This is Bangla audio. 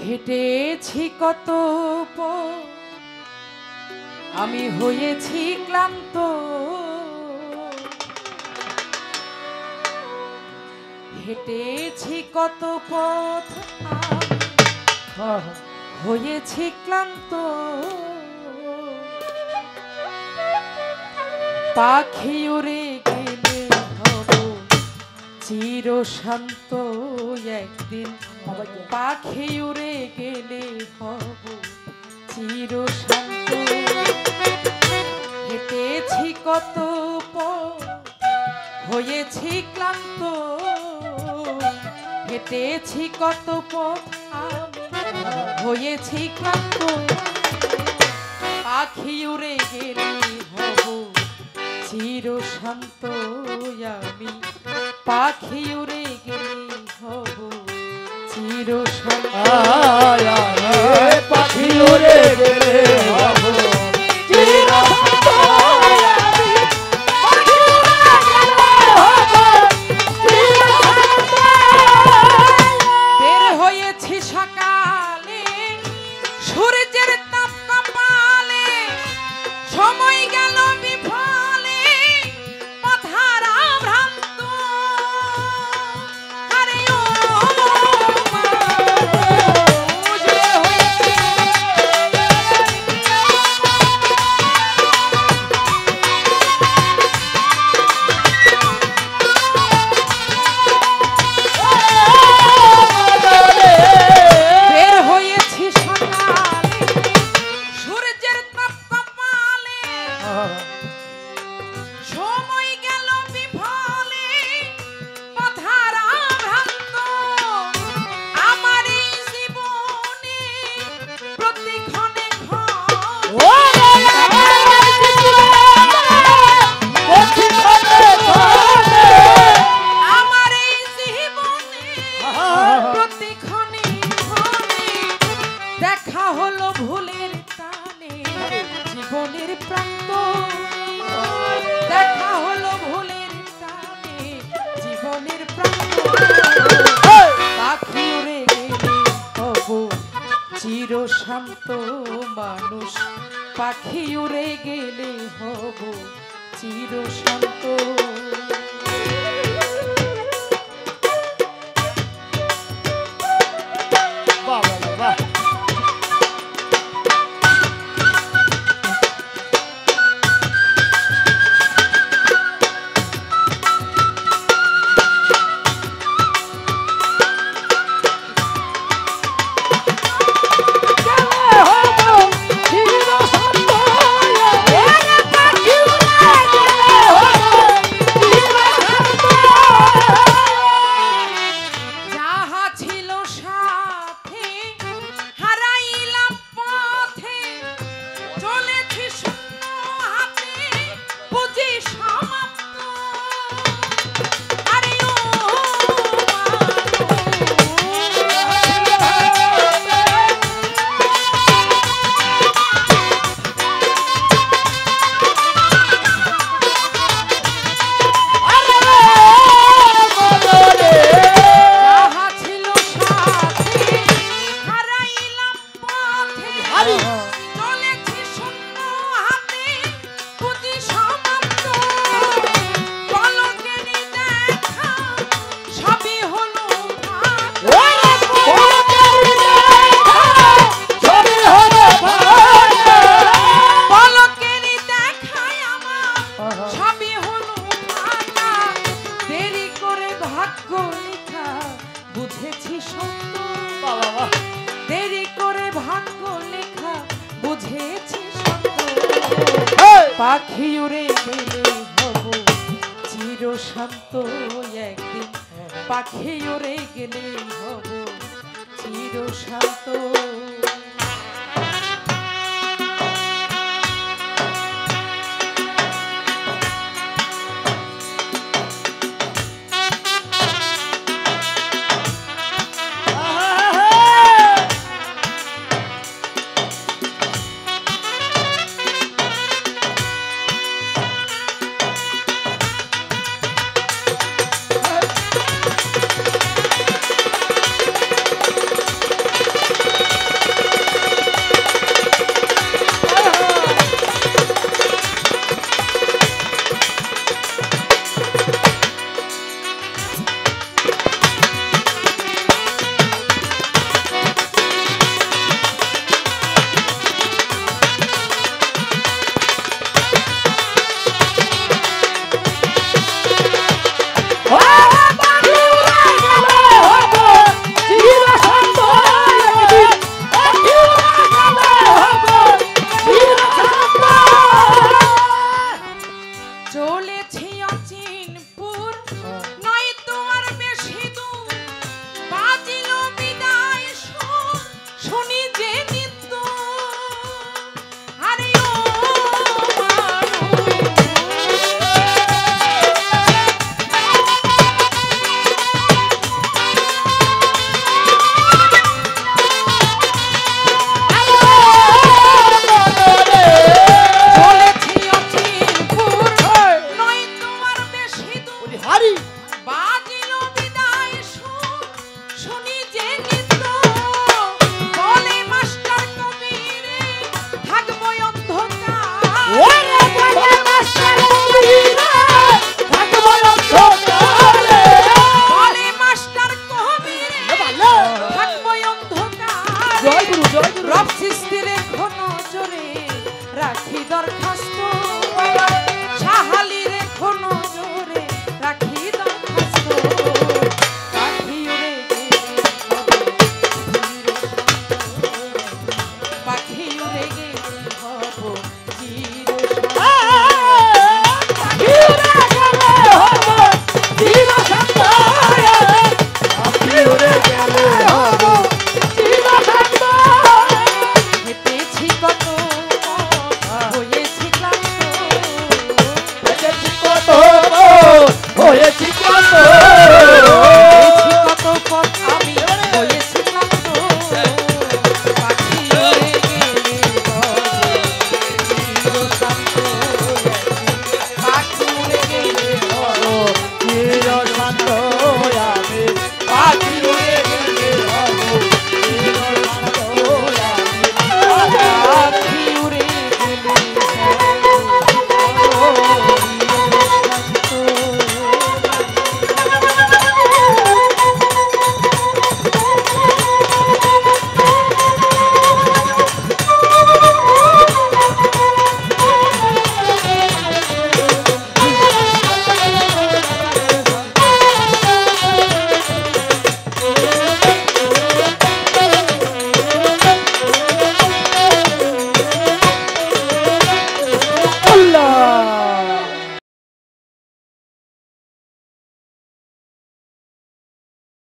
হেঁটেছি কত পথ, আমি হয়েছি ক্লান্ত। হেঁটেছি কত পথ, আমি হয়েছি ক্লান্ত। পাখি উড়ে গেলে হব চির শান্ত একদিন। পাখি উড়ে গেলে হব চির শান্ত। হেঁটেছি কত পথ, হয়েছি ক্লান্ত। হেঁটেছি কত পথ, আমি হয়েছি ক্লান্ত। পাখি উড়ে গেলে হব চির শান্ত আমি। পাখি উড়ে গেলে হব চির শান্ত। পাখি উড়ে গেলে হব চির শান্ত আমি। পাখি উড়ে গেলে হব চির শান্ত। বের হয়েছি সকালে, সূর্যের তাপ কপালে। সময় গেল বিফলে, পথহারা ভ্রান্ত। আরে ও জীবনের প্রান্ত। দেখা হলো ভুলের টানে জীবনের প্রান্ত। পাখি উড়ে গেলে হব চির শান্ত মানুষ। পাখি উড়ে গেলে হব চির শান্ত। বুঝেছি সত্য, দেরি করে ভাগ্য লেখা বুঝেছি সত্য। পাখি উড়ে গেলে হব চির শান্ত একদিন। পাখি উড়ে গেলে হব চির শান্ত। রব সৃষ্টির ঘন জোরে রাখি দরখাস্ত সাহালির ঘন জোরে রাখি দরখাস্ত পাখি উড়ে গেলে পাখি উড়ে গেলে হব হেঁটেছি কত হয়েছি ক্লান্ত হয়েছি কত হেঁটেছি কত পথ আমি হয়েছি ক্লান্ত পাখি উড়ে গেলে হব চিরশান্ত পাখি উড়ে গেলে হব চিরশান্ত আমি পাখি উড়ে গেলে হব চিরশান্ত আমি পাখি উড়ে গেলে আল্লাহ